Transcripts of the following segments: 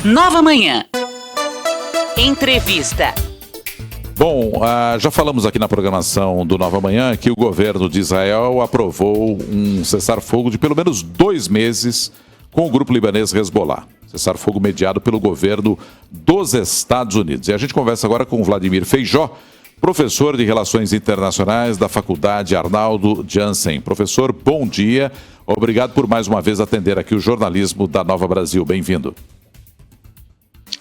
Nova Manhã. Entrevista. Bom, já falamos aqui na programação do Nova Manhã que o governo de Israel aprovou um cessar-fogo de pelo menos 2 meses com o grupo libanês Hezbollah. Cessar-fogo mediado pelo governo dos Estados Unidos. E a gente conversa agora com o Vladimir Feijó, professor de Relações Internacionais da Faculdade Arnaldo Jansen. Professor, bom dia. Obrigado por mais uma vez atender aqui o jornalismo da Nova Brasil. Bem-vindo.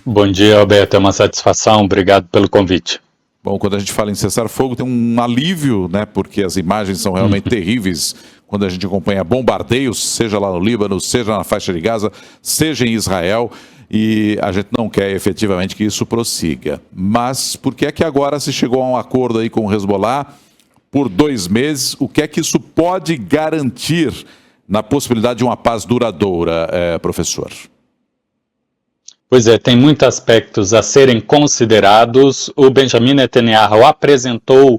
Bom dia, Alberto. É uma satisfação. Obrigado pelo convite. Bom, quando a gente fala em cessar-fogo, tem um alívio, né? Porque as imagens são realmente terríveis quando a gente acompanha bombardeios, seja lá no Líbano, seja na faixa de Gaza, seja em Israel, e a gente não quer efetivamente que isso prossiga. Mas por que é que agora se chegou a um acordo aí com o Hezbollah por 2 meses? O que é que isso pode garantir na possibilidade de uma paz duradoura, professor? Pois é, tem muitos aspectos a serem considerados. O Benjamin Netanyahu apresentou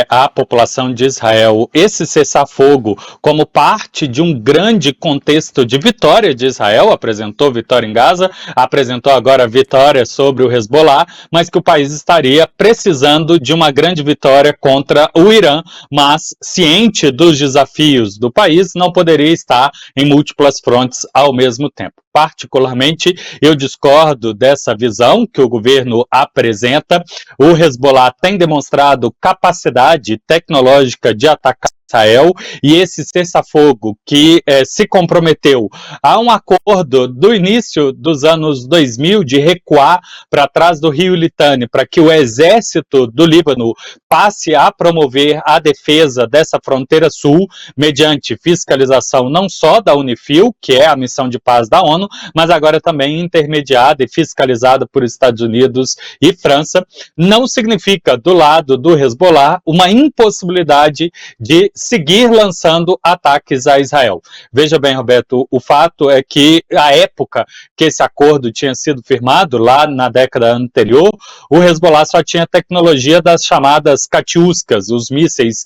à população de Israel esse cessar-fogo como parte de um grande contexto de vitória de Israel. Apresentou vitória em Gaza, apresentou agora vitória sobre o Hezbollah, mas que o país estaria precisando de uma grande vitória contra o Irã, mas ciente dos desafios do país, não poderia estar em múltiplas frontes ao mesmo tempo. Particularmente, eu discordo dessa visão que o governo apresenta. O Hezbollah tem demonstrado capacidade tecnológica de atacar Israel, e esse cessar-fogo que se comprometeu a um acordo do início dos anos 2000 de recuar para trás do rio Litani, para que o exército do Líbano passe a promover a defesa dessa fronteira sul, mediante fiscalização não só da UNIFIL, que é a missão de paz da ONU, mas agora também intermediada e fiscalizada por Estados Unidos e França, não significa, do lado do Hezbollah, uma impossibilidade de seguir lançando ataques a Israel. Veja bem, Roberto, o fato é que à época que esse acordo tinha sido firmado, lá na década anterior, o Hezbollah só tinha tecnologia das chamadas Katyuskas, os mísseis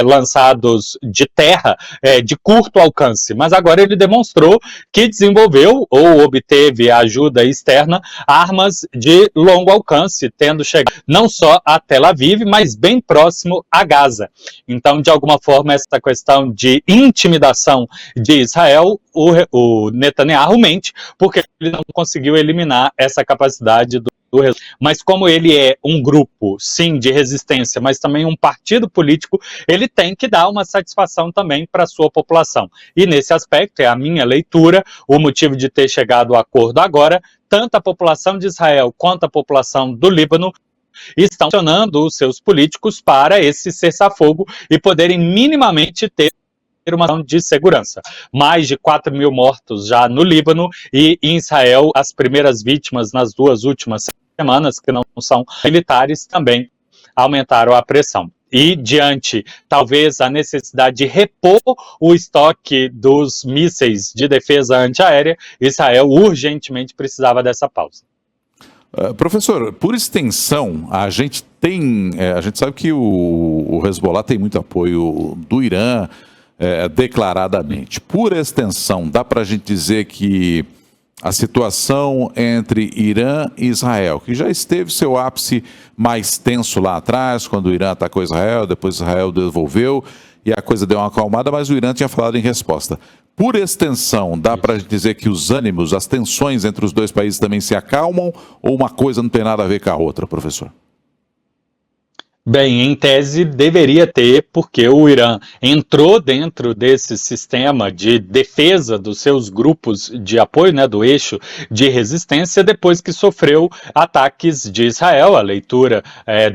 lançados de terra, de curto alcance, mas agora ele demonstrou que desenvolveu ou obteve ajuda externa armas de longo alcance, tendo chegado não só a Tel Aviv, mas bem próximo a Gaza. Então, de alguma forma, essa questão de intimidação de Israel, o Netanyahu mente, porque ele não conseguiu eliminar essa capacidade do mas como ele é um grupo, sim, de resistência, mas também um partido político, ele tem que dar uma satisfação também para a sua população. E nesse aspecto, é a minha leitura, o motivo de ter chegado ao acordo agora, tanto a população de Israel quanto a população do Líbano estão acionando os seus políticos para esse cessar-fogo e poderem minimamente ter uma ação de segurança. Mais de 4 mil mortos já no Líbano e em Israel, as primeiras vítimas nas 2 últimas semanas, que não são militares, também aumentaram a pressão. E diante, talvez, a necessidade de repor o estoque dos mísseis de defesa antiaérea, Israel urgentemente precisava dessa pausa. Professor, por extensão, a gente sabe que o Hezbollah tem muito apoio do Irã, declaradamente. Por extensão, dá para a gente dizer que a situação entre Irã e Israel, que já esteve seu ápice mais tenso lá atrás, quando o Irã atacou Israel, depois Israel devolveu e a coisa deu uma acalmada, mas o Irã tinha falado em resposta. Por extensão, dá para dizer que os ânimos, as tensões entre os 2 países também se acalmam, ou uma coisa não tem nada a ver com a outra, professor? Bem, em tese deveria ter, porque o Irã entrou dentro desse sistema de defesa dos seus grupos de apoio, né, do eixo de resistência, depois que sofreu ataques de Israel. A leitura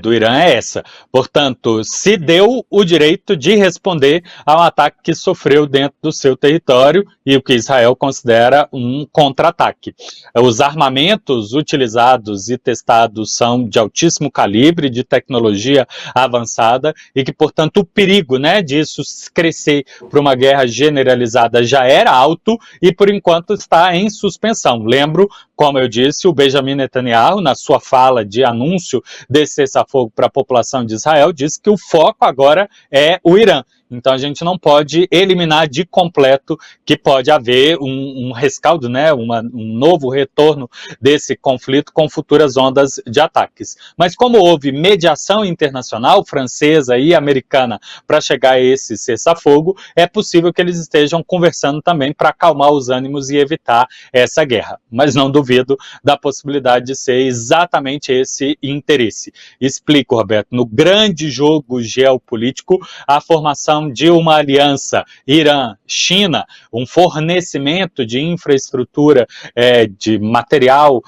do Irã é essa. Portanto, se deu o direito de responder a um ataque que sofreu dentro do seu território e o que Israel considera um contra-ataque. Os armamentos utilizados e testados são de altíssimo calibre, de tecnologia avançada e que, portanto, o perigo, né, disso crescer para uma guerra generalizada já era alto e, por enquanto, está em suspensão. Lembro, como eu disse, o Benjamin Netanyahu, na sua fala de anúncio desse cessar-fogo para a população de Israel, disse que o foco agora é o Irã. Então a gente não pode eliminar de completo que pode haver um rescaldo, né, um novo retorno desse conflito com futuras ondas de ataques. Mas como houve mediação internacional, francesa e americana, para chegar a esse cessar-fogo, é possível que eles estejam conversando também para acalmar os ânimos e evitar essa guerra. Mas não duvido da possibilidade de ser exatamente esse interesse. Explico, Roberto, no grande jogo geopolítico, a formação de uma aliança Irã-China, um fornecimento de infraestrutura, de material,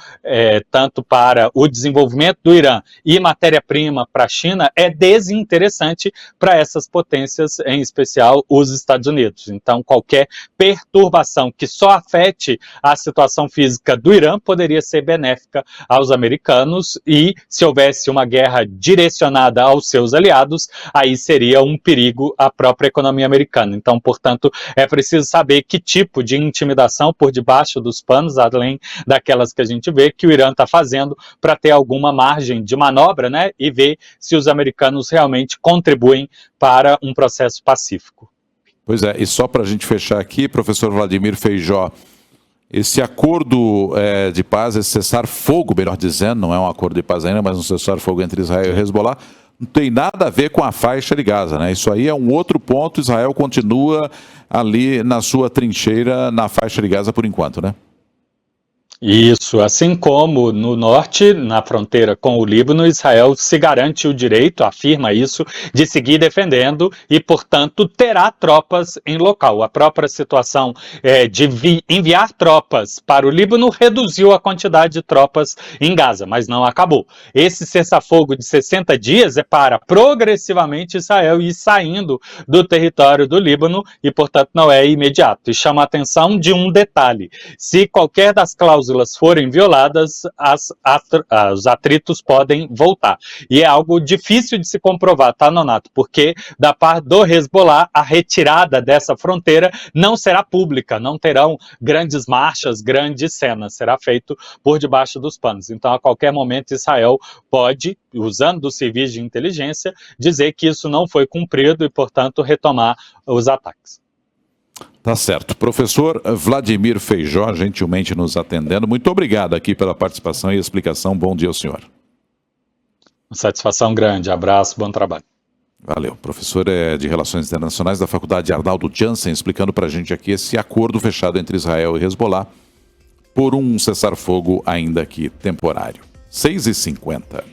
tanto para o desenvolvimento do Irã e matéria-prima para a China, é desinteressante para essas potências, em especial os Estados Unidos. Então, qualquer perturbação que só afete a situação física do Irã poderia ser benéfica aos americanos e, se houvesse uma guerra direcionada aos seus aliados, aí seria um perigo à própria economia americana. Então, portanto, é preciso saber que tipo de intimidação por debaixo dos panos, além daquelas que a gente vê, que o Irã está fazendo para ter alguma margem de manobra, né, e ver se os americanos realmente contribuem para um processo pacífico. Pois é, e só para a gente fechar aqui, professor Vladimir Feijó, esse acordo de paz, esse cessar-fogo, melhor dizendo, não é um acordo de paz ainda, mas um cessar-fogo entre Israel e Hezbollah, não tem nada a ver com a faixa de Gaza, né? Isso aí é um outro ponto. Israel continua ali na sua trincheira na faixa de Gaza por enquanto, né? Isso, assim como no norte, na fronteira com o Líbano, Israel se garante o direito, afirma isso, de seguir defendendo e, portanto, terá tropas em local. A própria situação de enviar tropas para o Líbano reduziu a quantidade de tropas em Gaza, mas não acabou. Esse cessar-fogo de 60 dias é para progressivamente Israel ir saindo do território do Líbano e, portanto, não é imediato. E chama a atenção de um detalhe: se qualquer das cláusulas forem violadas, os atritos podem voltar. E é algo difícil de se comprovar, tá, Nonato? Porque da parte do Hezbollah, a retirada dessa fronteira não será pública, não terão grandes marchas, grandes cenas, será feito por debaixo dos panos. Então, a qualquer momento, Israel pode, usando dos civis de inteligência, dizer que isso não foi cumprido e, portanto, retomar os ataques. Tá certo. Professor Vladimir Feijó, gentilmente nos atendendo. Muito obrigado aqui pela participação e explicação. Bom dia ao senhor. Satisfação grande. Abraço, bom trabalho. Valeu. Professor de Relações Internacionais da Faculdade Arnaldo Jansen, explicando para a gente aqui esse acordo fechado entre Israel e Hezbollah por um cessar-fogo ainda que temporário. 6h50.